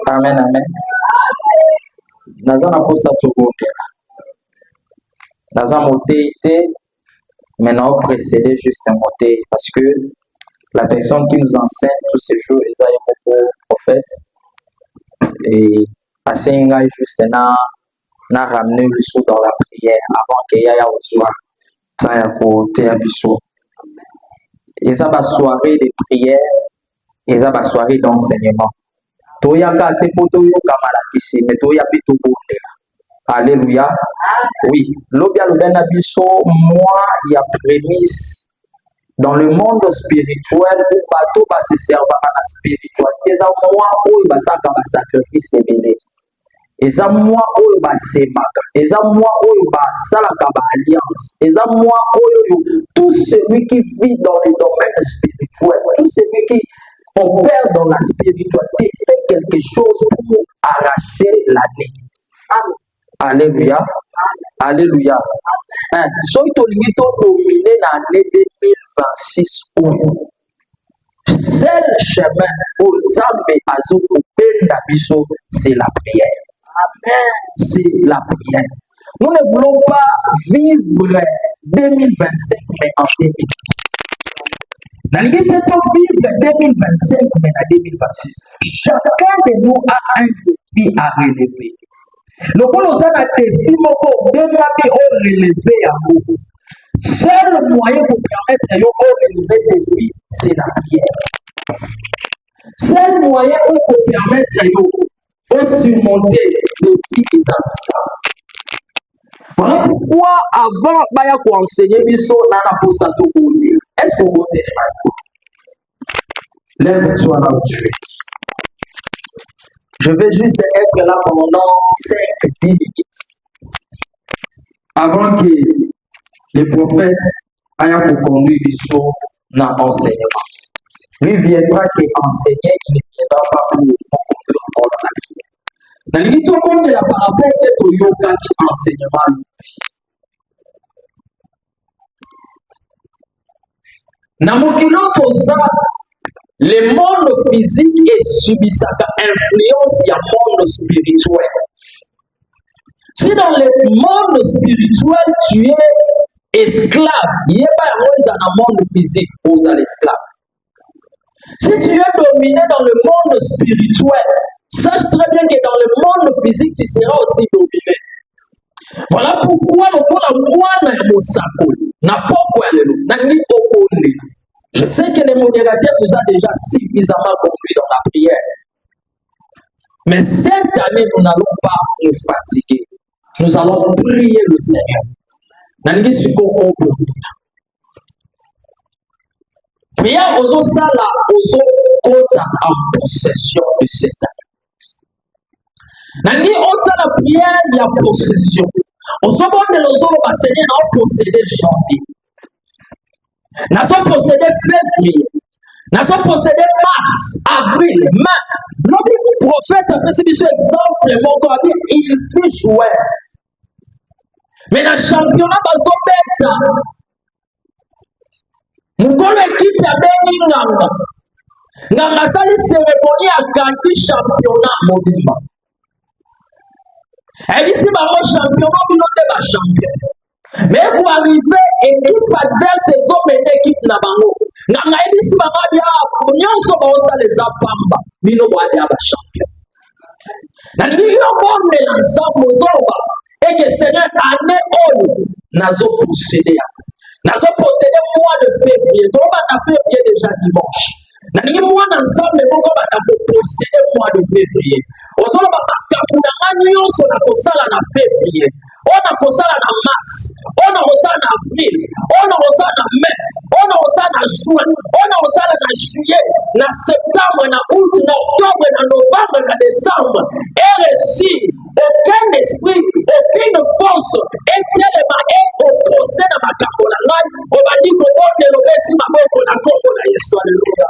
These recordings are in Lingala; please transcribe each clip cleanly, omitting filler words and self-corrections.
Amen, amen. Nazana pour ça tout le monde. Nazana monté, maintenant précédé juste un monté parce que la personne qui nous enseigne tous ces jours, Isaïe Moko, prophète, et passer un juste n'a ramené le sou dans la prière avant qu'il y ait au soir. Ça y a côté à Bissot. Et ça va soirée de prière, et ça va soirée d'enseignement. Toya kate poto yo kamala kisi, mais toya pitu bonde. Alléluia. Oui, l'obia le ben abisso, moi, il y a prémisse dans le monde spirituel où bateau va se servir à la spiritualité. Ça moi où il va sacrifice béné. Et ça moi où il va s'émaca. Et ça moi où il va salaka alliance. Et ça moi où tout celui qui vit dans le domaine spirituel, tout celui qui opère dans la spiritualité fait quelque chose pour arracher l'année. Alléluia. Alléluia. Soy tolinito dominé l'année 2026 où seul chemin aux Zambé Azoko Bendabiso, c'est la prière. C'est la prière. Nous ne voulons pas vivre 2025 mais en 2026. Dans le vivre 2025 mais en 2026. Chacun de nous a un défi à relever. Le bon a des défis même relever à vous. Seul moyen pour permettre de relever des défis, c'est la prière. Seul moyen pour permettre de surmonter les défis qui sont ça. Voilà pourquoi avant Baya pour enseigner Bisso Nana pour ça tout pour lui. Est-ce que vous êtes lève-toi là où tu es. Je vais juste être là pendant 5-10 minutes avant que les prophètes aillent pour conduire Bisso dans l'enseignement. Lui viendra qui enseigner, il ne viendra pas pour conduire dans la vie. Dans le tout le monde de la parabole de yoga qui enseignement. Dans mon kilo le monde physique est subissant influence il y a monde spirituel. Si dans le monde spirituel tu es esclave, il n'y a pas dans le monde physique aux esclaves. Si tu es dominé dans le monde spirituel, sache très bien que dans le monde physique, tu seras aussi dominé. Voilà pourquoi nous je sais que le modérateur nous a déjà suffisamment conduit dans la prière. Mais cette année, nous n'allons pas nous fatiguer. Nous allons prier le Seigneur. Prière aux autres là, aux autres en possession de cette année. Nani osa la prière il y a possession. Aux autres de nos autres Seigneur n'a possédé janvier. N'a pas possédé février. N'a pas possédé mars, avril, mai. Notre prophète a fait ce exemple, mon corps il fait jouer. Mais le championnat va se mettre. Mukolo équipe ya bengi nganga. Nganga sali cérémonie à gagner championnat mobimba. Elle dit si maman championnat bino de ba champion. Mais pour arriver équipe adverse ces hommes et équipe na bango. Nganga elle dit si maman bia nyonso ba osa les apamba bino ba dia ba champion. Na ndi yo bonne l'ensemble zoba et que Seigneur année all nazo posséder. Nous avons possédé le mois de février. Nous avons février déjà dimanche. Nous avons mois d'ensemble, nous avons possédé le mois de février. Nous avons possédé le février. On a possédé le mars. On a possédé le avril. On a possédé le mai. On a possédé le juin. On a possédé le juillet. Le septembre, le août, le octobre, le novembre, le décembre. Et ici, aucun esprit, aucune force est tellement opposé à ma capola. On va dire que on est le petit maman pour la combo là, Yesu, alléluia.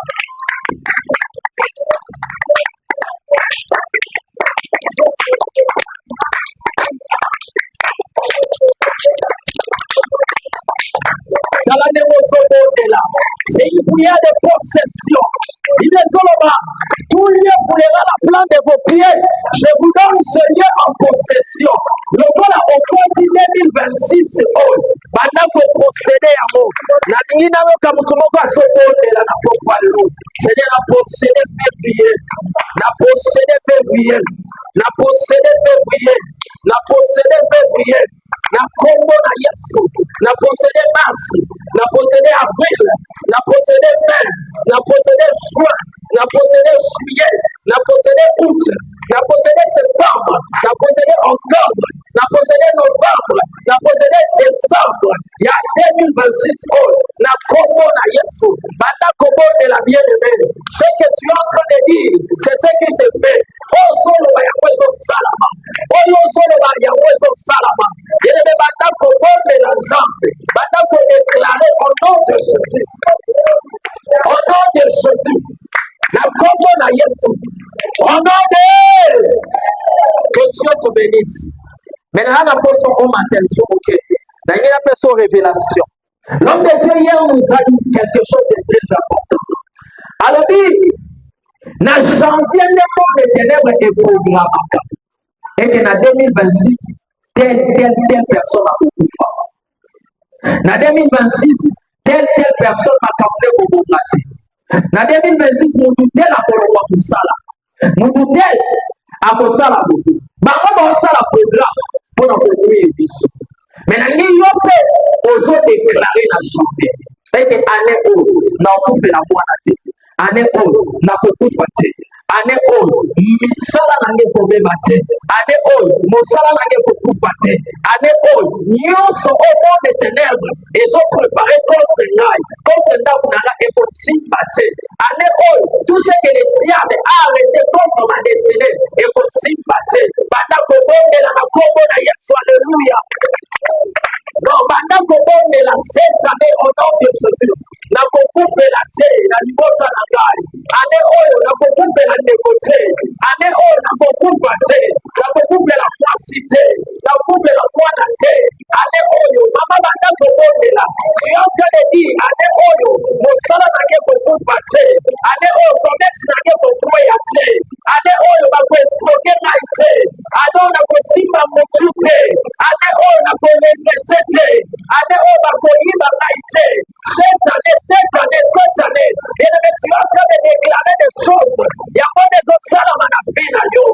là. C'est une prière de possession. Il est là. Tout lieu foulera la plante de vos pieds. Je vous donne ce lieu en possession. Le voilà au côté 2026. Pendant que vous procédez à vous. La ligne avec un mouton à ce côté là. C'est la posséder février. La posséder février. La posséder février. La posséder février. La combo na Yesu. La posséder mars. La posséder avril. La posséder mai. La posséder juin. La posséder juillet. La posséder août. La posséder septembre. La posséder octobre. La posséder novembre. La posséder décembre. Il y a 2026 ans. La combo na Yesu. Bata combo de la bien-aimée. Ce que tu es en train de dire, c'est ce qui se fait. Oh, solo va yawezo salama. Oh, solo va yawezo salama. Il est bata combo de la zambe. Bata combo déclaré au nom de Jésus. Au nom de Jésus. La combo na Yesu. Au nom de que Dieu te bénisse. Maintenant, on a pour son homme attention. Ok. Dans une personne révélation. L'homme de Dieu hier nous a dit quelque chose de très important. Alors dit, dans janvier, le monde des ténèbres est programmé. Et que dans 2026, telle personne a beaucoup fait. Dans 2026, telle personne a capté beaucoup de. Dans 2026, nous doutons la pour le sala. Nous doutons à pour ça beaucoup. Mais on va ça la programme pour nous produire des choses. Mais dans New York, aux autres déclaré la janvier. Et que année où nous avons fait la moitié. Année où nous avons fait. Année où misala nange kobe bate. Année où mosala nange koku fate. Année où nous sommes au monde des ténèbres. Ils ont préparé contre Naï. Contre Naï est possible bate. Année où tout ce que les diables a arrêté contre ma destinée est possible bate. Banda kobo de la kobo na Yesu. Alléluia. Non, banda kobo de la cette année au nom de Jésus. Na koku fait la terre, na libota na gari. Année où na koku fait la négocier. Année où na koku fate. Na koku fait la quantité. Na koku fait la quantité. Année où mama banda kobo de la. Tu es en train de dire année où mon salaire n'a koku fate. Année où commerce n'a koku yate. Année où ma kwesimoke naite. Année où na kosimba mutute. Année où na kolengetete. Année où ma koyima naite. Cette année, et le tu es en train de déclarer des choses. Il y a pas des autres salles à la vie là, yo.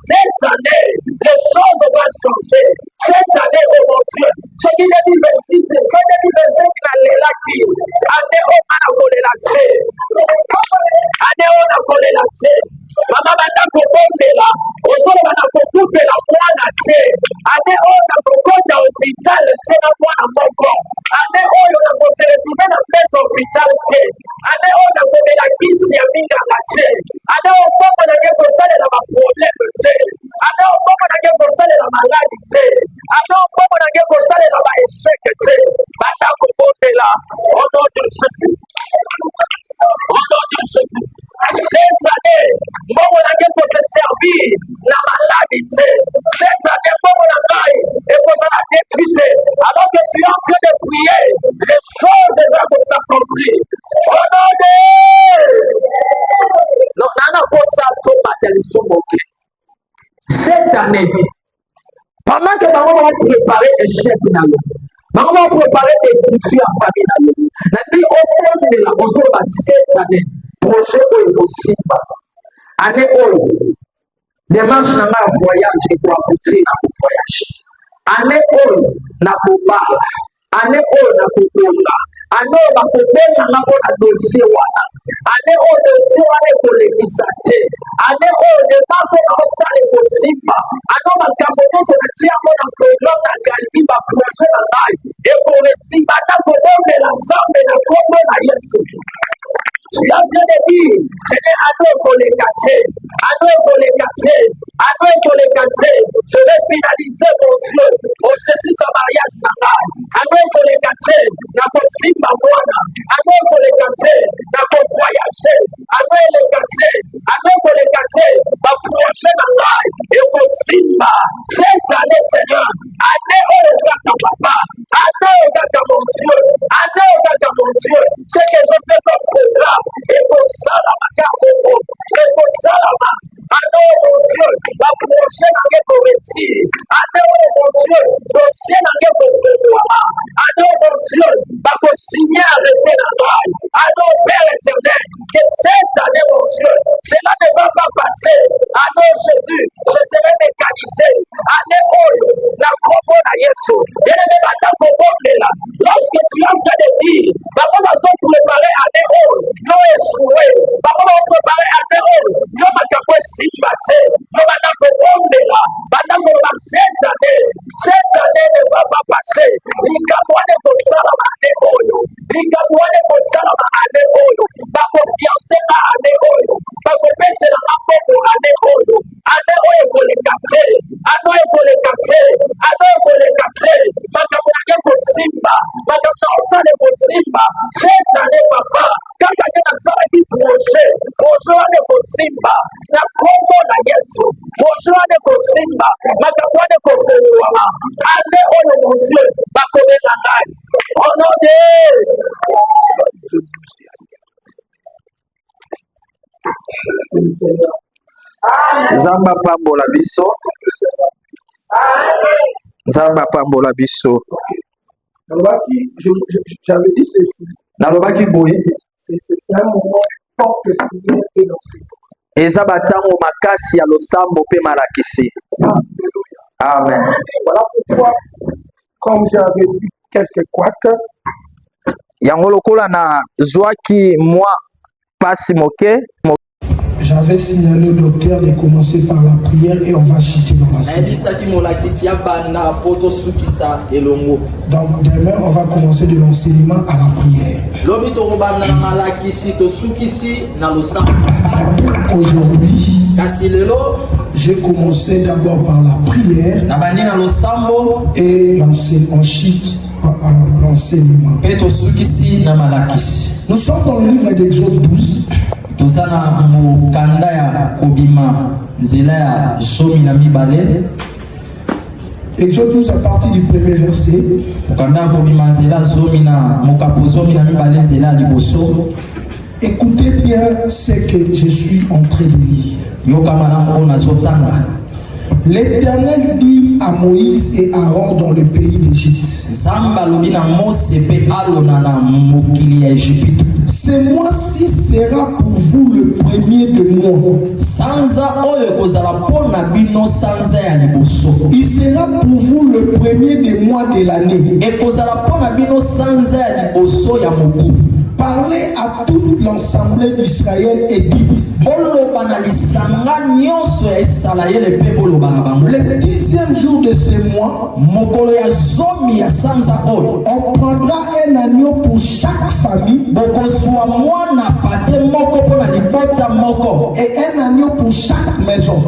Cette année, les choses vont changer. Cette année, oh mon Dieu, ce qui est 2026, c'est 2025 là qui. Année où on a collé la tête. Année où on a collé la tête. Maman m'a dit là. Aujourd'hui, on a fait la moine à tête. Année où on a fait l'hôpital, c'est la moine à mon corps. Année où on a fait la fête hôpital. Année où on a fait la kiss ya minga la tête. Année où on a fait la problème. Année où on a fait la maladie. Année où on a fait la échec. Maintenant qu'on est là, au nom de Jésus. Au nom de Jésus. Cette année, moi, on a pour se servir la maladie. Cette année, moi, on a et pour la détruire. Alors que tu es en train de prier, les choses vont s'accomplir. Au nom de. Non, non, pour ça, tout matin, ils sont moqués. Cette année, pendant que maman va préparer un chef dans l'eau, maman va préparer des structures en famille dans l'eau. La vie au fond de la maison va cette année. Projet est possible. Année où démarche n'a pas voyage et pour aboutir à un voyage. Année où n'a pas parlé. Année où n'a pas parlé. Année où n'a pas parlé n'a pas dossier wana. Année où dossier wana est pour l'église. Année où démarche n'a pas ça est possible. Année où n'a pas parlé sur le tiers mon programme n'a gagné ma projet dans live. Et pour réussir n'a pas parlé l'ensemble n'a pas parlé Yesu. Tu as bien dit, c'est à nous pour les quartiers, à nous pour les quartiers, à nous pour les quartiers. Je vais finaliser mon Dieu, au ceci son mariage natal, à nous pour les quartiers, n'a pas si ma moine, à nous pour les quartiers, n'a pas voyager, à nous les quartiers, à nous pour les quartiers, ma prochaine natal, et au Simba, cette année Seigneur, année où regarde ton papa, année où regarde mon Dieu, année où regarde mon Dieu, que je fais comme programme, et que salama kabobo, et que salama. Alors, mon Dieu, la prochaine année pour réussir. Alors, mon Dieu, prochaine année pour faire. Alors, mon Dieu, va pour signer arrêter la balle. Alors, Père éternel, que cette année, mon Dieu, cela ne va pas passer. Alors, Jésus, je serai mécanisé. Année Oyo, la combo à Yesu. Et ne va pas comprendre là. Lorsque tu es en train de dire, papa va se préparer année Oyo, non échoué. Papa va préparer année Oyo, non va pas Simbate, non va pas comprendre là. Pendant que cette année ne va pas passer. L'ikamoine pour Salama année Oyo. L'ikamoine pour Salama année Oyo. Pas confiance à année Oyo. Pas confiance à année Oyo. Année Oyo pour les quartiers. Année pour les quartiers. Année pour les quartiers. Makamoune pour Simba. Makamoune pour Simba. Cette année, papa, quand il y a un projet, projet pour Simba. La combo na Yesu. Projet pour Simba. Makamoune pour Simba. Année Oyo, mon Dieu. Bakone la naille. Oh non, Zamba pambola biso. Zamba pambola biso. J'avais dit ceci. Nalobaki boye. C'est un moment fort que tu es lancé. Eza batango makasi ya losambo pe malakisi. Amen. Voilà pourquoi, comme j'avais dit quelques couacs, yango lokola na zwaki mwa pasi moke. J'avais signalé au docteur de commencer par la prière et on va chuter dans la salle. Donc demain on va commencer de l'enseignement à la prière. Aujourd'hui, j'ai commencé d'abord par la prière et ensuite par l'enseignement. Nous sommes dans le livre d'Exode 12. Tozana mukanda ya kobima nzela ya zomi na mibale. Exode 12 à partir du premier verset. Mukanda kobima nzela zomi na mukapo zomi na mibale nzela liboso. Écoutez bien ce que je suis en train de lire. Yokamana ona zotanga. L'Éternel dit à Moïse et Aaron dans le pays d'Égypte. Zamba lobina Mose pe alona na mokili ya Égypte. Ce mois-ci sera pour vous le premier de mois. Sanza oyo kozala pona bino sanza ya liboso. Il sera pour vous le premier des mois de l'année. Et kozala pona bino sanza ya liboso ya mobu. Parlez à toute l'assemblée d'Israël et dites. Le 10e jour de ce mois, on prendra un agneau pour chaque famille et un agneau pour chaque maison.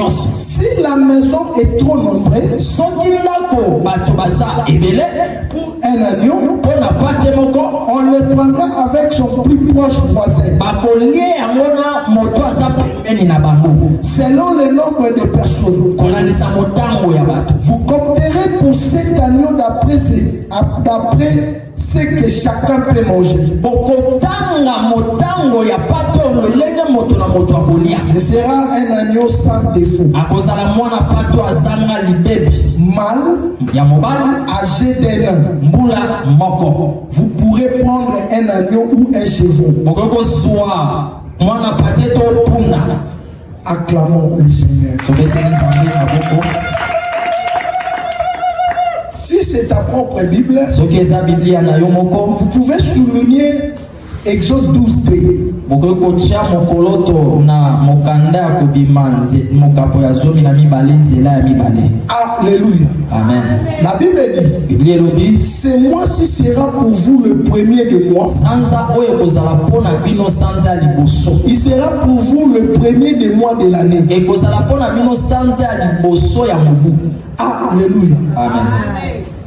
Si la maison est trop nombreuse, pour un agneau, on le prendra avec son plus proche voisin. Selon le nombre de personnes, vous compterez pour cet agneau d'après ce que chacun peut manger. Ce sera un agneau sans défaut. Mâle, âgé d'un an. Vous pourrez prendre un agneau ou un chevreau. Acclamons le Seigneur. Si c'est ta propre Bible, vous pouvez souligner Exode 12b. Alléluia. Amen. La Bible dit, ce mois-ci sera pour vous le premier de mois. Il sera pour vous le premier des mois de l'année. Alléluia. Alléluia. Amen.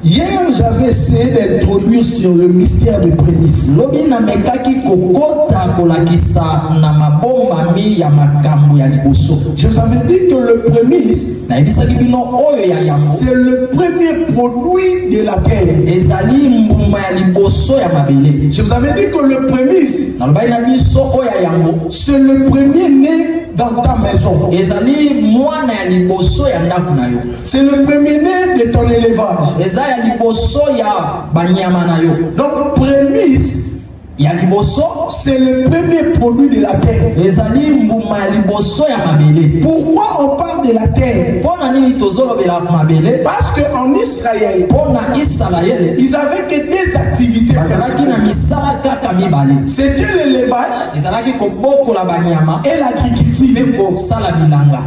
Hier, j'avais essayé d'introduire sur le mystère des prémices. Lobi na mekaki kokota kolakisa na mabomba mi ya makambo ya liboso. Je vous avais dit que le prémisse, Na ebisaki bino oyo ya yambo. c'est le premier produit de la terre. Ezali mbuma ya liboso ya mabele. Je vous avais dit que le prémisse, Na lobai na biso oyo ya yambo. c'est le premier né dans ta maison. Ezali mwana ya liboso ya ndako na yo. C'est le premier né de ton élevage. Eza ya liboso ya banyama na yo. Donc, prémisse, Ya liboso c'est le premier produit de la terre. ezali mbuma ya liboso ya mabele. Pourquoi on parle de la terre? Pona nini tozolobela mabele? Parce qu'en Israël, Pona Israele ils avaient que des activités. bazalaki na misala kaka mibale. C'était l'élevage Ezalaki kobokola banyama et l'agriculture. mpe kosala bilanga.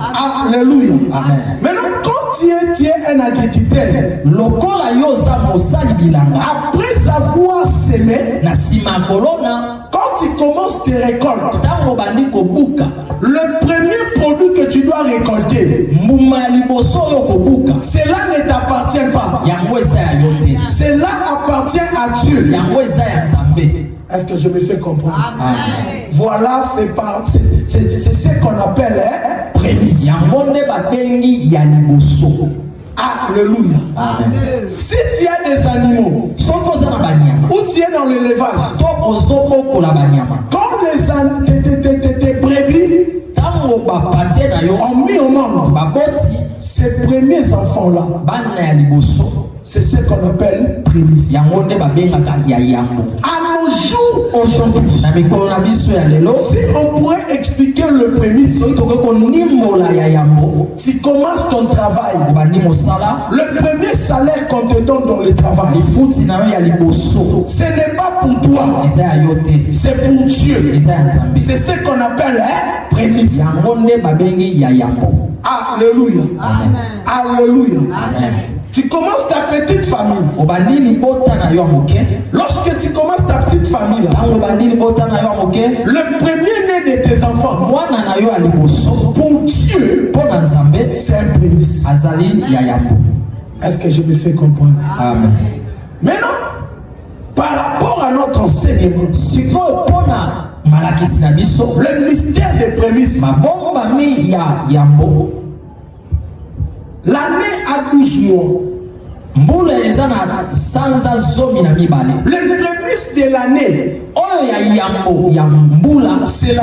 Alléluia. Amen. Maintenant, quand tu es un agriculteur, Lokola yo za mosali bilanga après avoir semé, na nsima ya kolona, quand tu commences tes récoltes, ntango bandi kobuka le premier produit que tu dois récolter, mbuma ya liboso oyo kobuka cela ne t'appartient pas. yango eza ya yo te, Cela appartient à Dieu. yango eza ya Nzambe. Est-ce que je me fais comprendre? Amen. Voilà, c'est ce qu'on appelle prémisse. Yango nde babengi ya liboso. Alléluia. Amen. Si tu as des animaux, Soki oza na banyama ou tu es dans l'élevage, to ozobokola banyama, quand tes brebis ntango bapate na yo ont mis au monde baboti ces premiers enfants-là, bana ya liboso, c'est ce qu'on appelle prémisse. yango nde babengaka ya yambo. À nos jours aujourd'hui, Na mikolo na biso ya lelo si on pourrait expliquer le prémisse, soki tokoki konimbola ya yambo, tu commences ton travail. obandi mosala Le premier salaire qu'on te donne dans le travail, lifuti na yo ya liboso ce n'est pas pour toi, eza ya yo te, c'est pour Dieu. eza ya Nzambe. C'est ce qu'on appelle prémisse. Yango nde babengi ya yambo. Alléluia. Amen. Alléluia. Amen. Tu commences ta petite famille. Obandi libota na yo ya moke, Lorsque tu commences ta petite famille, là, ntango obandi libota na yo ya moke, le premier né de tes enfants, mwana na yo ya liboso pour Dieu, mpo na Nzambe c'est un prémisse. azali ya yambo. Est-ce que je me fais comprendre? Amen. Maintenant, par rapport à notre enseignement, Sikoyo mpona malakisi na biso, le mystère des prémices, mabomba mi ya yambo, l'année a 12 mois. mbula eza na sanza zomi na mibale. Les prémices de l'année, Oyo ya yambo ya mbula c'est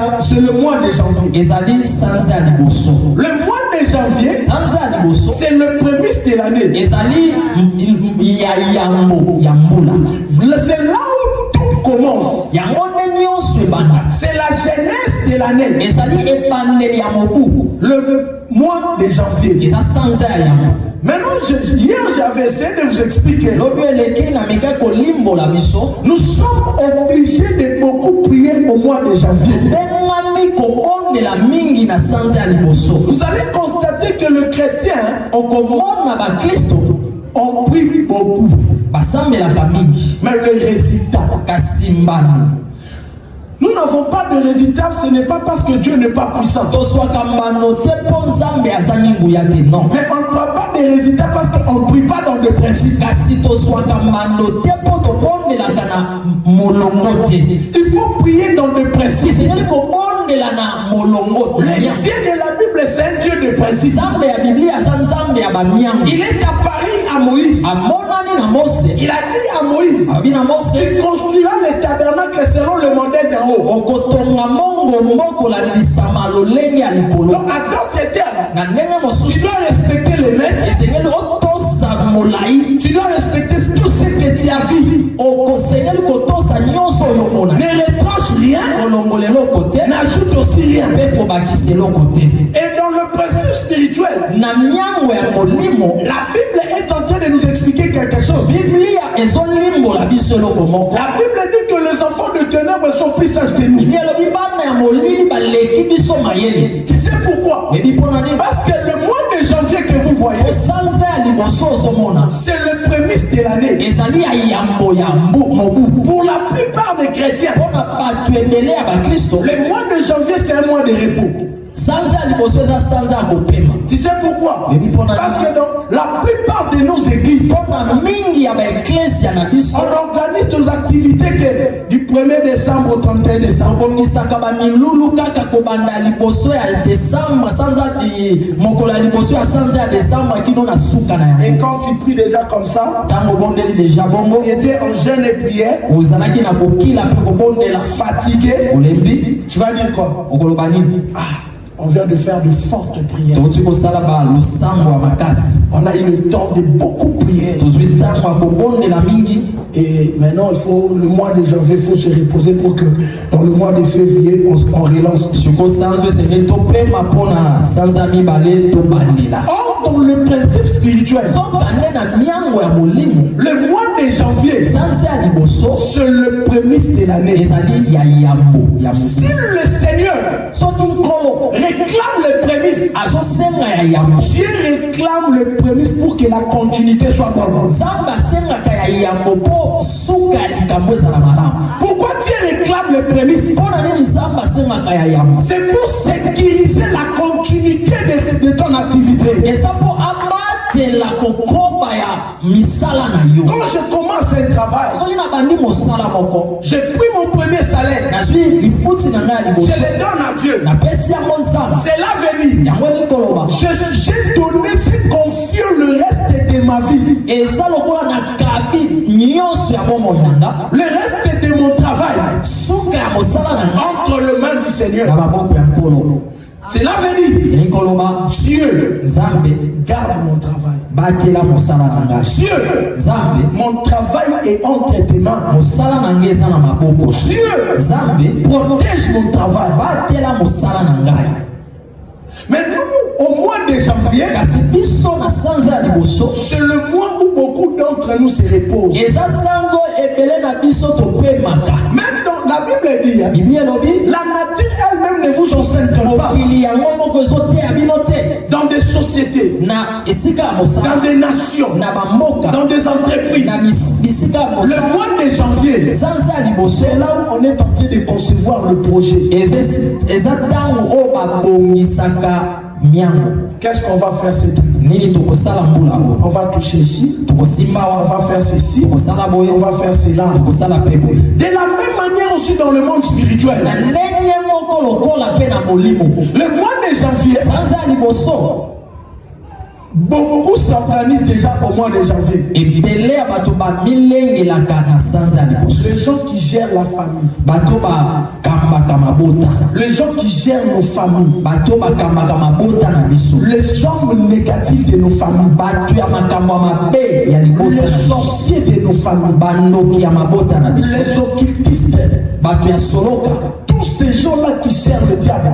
le mois de janvier. ezali sanza ya liboso. Le mois de janvier, Sanza ya liboso c'est le prémisse de l'année. ezali ya yambo ya mbula. C'est là où tout commence. Yango nde nyonso ebanda. C'est la jeunesse de l'année. Ezali ebandeli ya mobu. Le mois de janvier. Eza sanza ya yambo. Maintenant, hier, j'avais essayé de vous expliquer. Lobi eleki na meka kolimbola biso. Nous sommes obligés de beaucoup prier au mois de janvier. Bengami kobondela mingi na sanza ya liboso. Vous allez constater que le chrétien, Okomona bakristo on prie beaucoup. basambelaka mingi Mais le résultat, kasi mbano nous n'avons pas de résultat. Ce n'est pas parce que Dieu n'est pas puissant. toswaka mbano te mpo nzambe azangi nguya te, non. Mais on ne voit pas de résultats parce qu'on ne prie pas dans des principes. Kasi toswaka mbano te mpo tobondelaka na molongo te. Il faut prier dans des principes. esengeli kobondela na molongo. Le Dieu de la Bible, c'est un Dieu de principes. nzambe ya biblia aza nzambe ya bamiango. Il est apparu à Moïse. amonani na Mose, Il a dit à Moïse, abi na Mose, tu construiras le tabernacle selon le modèle d'en haut. okotonga mongongo kolandisama lolenge ya likolo. Donc, à d'autres termes, na ndenge tu mosusu dois respecter les maîtres. esengeli otosa molai. Tu dois respecter tout ce que tu as vu. okosengeli kotosa nyonso oyo omona. Ne reproche rien, kolongola eloko te n'ajoute aussi rien. mpe kobakisa eloko te. Et dans le principe spirituel, na miango ya molimo la Bible est en train de nous expliquer quelque chose. biblia ezolimbola biso eloko moko. La Bible dit que les enfants de ténèbres sont plus sages que nous. biblia elobi bana ya molili baleki biso mayele. Tu sais pourquoi? ebi mpona nini? Parce que le mois de janvier que vous voyez, sanza ya liboso ozomona c'est le prémisse de l'année. ezali ya yambo ya mobu. Pour la plupart des chrétiens, mpona bato ebele ya bakristo le mois de janvier, c'est un mois de repos. Tu sais pourquoi? Parce que dans la plupart de nos églises, on organise nos activités que du 1er décembre au 31 décembre. Et quand tu pries déjà comme ça, tu étais en jeûne et prière, fatigué, tu vas dire quoi? On vient de faire de fortes prières. On a eu le temps de beaucoup prier. Et maintenant, il faut, le mois de janvier, il faut se reposer pour que dans le mois de février, on relance. Or, dans le principe spirituel, le mois de janvier, c'est le prémisse de l'année. Si le Seigneur réclame les prémices, Dieu réclame les prémices pour que la continuité soit bonne. Pourquoi Dieu réclame les prémices? C'est pour sécuriser la continuité de ton activité. Quand je commence un travail, j'ai pris mon premier salaire, je le donne à Dieu. C'est l'avenir. J'ai donné, j'ai confié le reste de ma vie, le reste de mon travail entre les mains du Seigneur. C'est l'avenir. Dieu, garde mon travail. Dieu, mon travail est entre tes mains. Dieu, protège mon travail. Mais nous, au mois de janvier, c'est le mois où beaucoup d'entre nous se reposent. Même dans la Bible dit, la nature elle-même ne vous enseigne pas. Dans des sociétés, dans des nations, dans des entreprises, le mois de janvier, c'est là où on est en train de concevoir le projet. Qu'est-ce qu'on va faire cette année? On va toucher ici, on va faire ceci, on va faire cela. De la même manière aussi dans le monde spirituel. Le mois de janvier, beaucoup s'organisent déjà au mois de janvier. Les gens qui gèrent la famille, les gens qui gèrent nos familles, les hommes négatifs de nos familles, les sorciers de nos familles, les occultistes, tous ces gens-là qui servent le diable,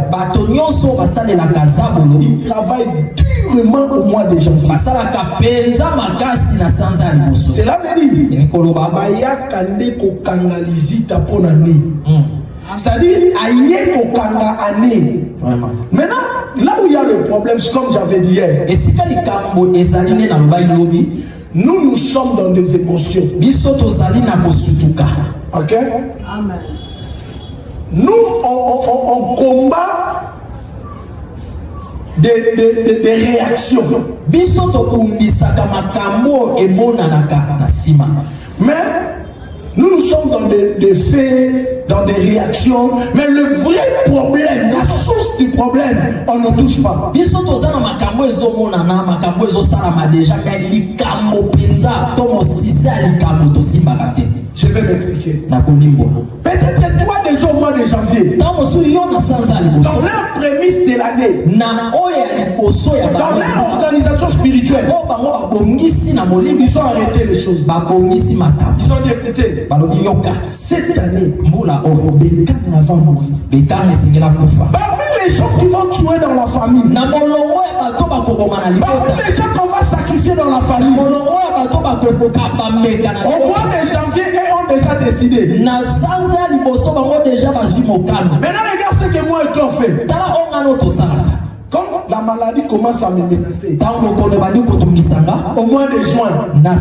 ils travaillent durement au mois de janvier. C'est là que c'est-à-dire, maintenant, là où il y a le problème, c'est comme j'avais dit hier, nous sommes dans des émotions. Ok? Amen. Nous, on combat des réactions. Mais nous sommes dans des faits, dans des réactions, mais le vrai problème, la source du problème, on ne touche pas. Je vais m'expliquer. Peut-être toi déjà au mois de janvier, dans leur prémisse de l'année, dans leur organisation spirituelle, ils ont arrêté les choses. Ils ont dit écoutez, cette année, Bécan va mourir. Parmi les gens qui vont tuer dans la famille, parmi les gens qu'on va sacrifier dans la famille, au mois de janvier, ils ont déjà décidé. Maintenant, regarde ce que moi et toi fait. Quand la maladie commence à me menacer, au mois de juin, là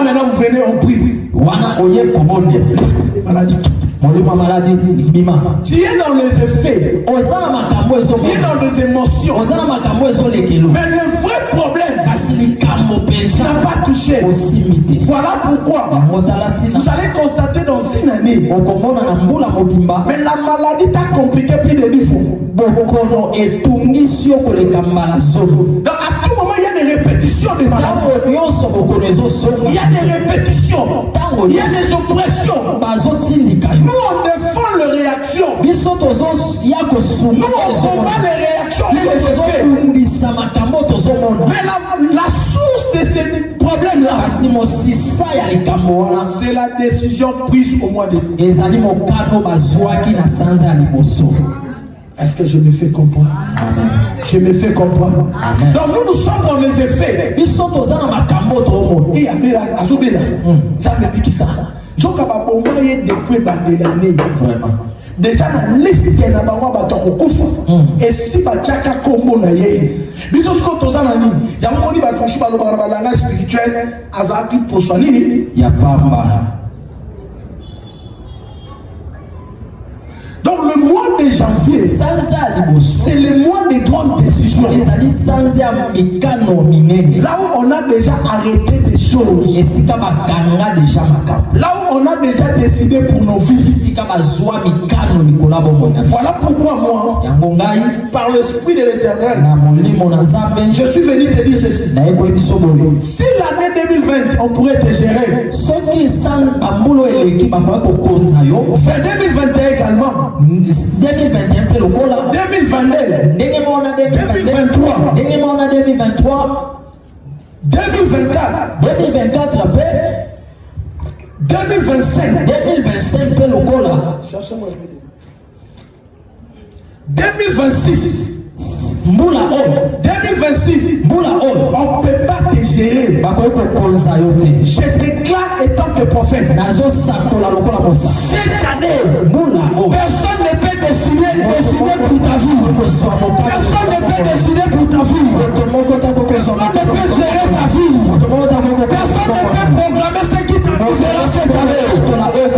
maintenant vous venez en prix. Maladie. Tu es dans les effets. Tu es dans les émotions. Mais le vrai problème n'a pas touché. Voilà pourquoi vous allez constater dans une année, mais la maladie t'a compliqué plus de 10 fois. Donc à tout moment, il y a des répétitions de maladies. Il y a des répétitions. Il y a des oppressions. Nous, on défend les réactions. Nous, on combat les réactions. Les effets. Mais la source de ces problèmes-là, c'est la décision prise au mois de mai. Est-ce que je me fais comprendre? Amen. Je me fais comprendre. Amen. Donc nous sommes dans les effets. Et Azobela, ça me dit ça. Vraiment. Déjà la liste qui est là-bas, et si Bachaka Kombo na ye, bisous quand on a nani, il y a un moment où on chouba le langage spirituel, Azaki pour soigner. Il y a pas mal. Donc le mois de janvier, c'est le mois des grandes décisions. Là où on a déjà arrêté des choses. Là où on a déjà décidé pour nos vies. Voilà pourquoi moi, par l'Esprit de l'Éternel, je suis venu te dire ceci. Si l'année 2020, on pourrait te gérer, fait 2021 également, 2021 2022 2023 2024 2025 2026 2026 on ne peut pas te gérer. Je déclare étant que prophète, cette année personne ne peut décider pour ta vie. Personne ne peut décider pour ta vie. Personne ne peut gérer ta vie. Personne ne peut programmer ce qui t'arrivera cette année.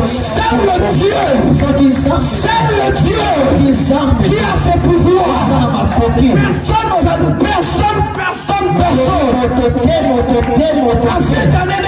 C'est le Dieu qui a ce pouvoir. Personne. À cette année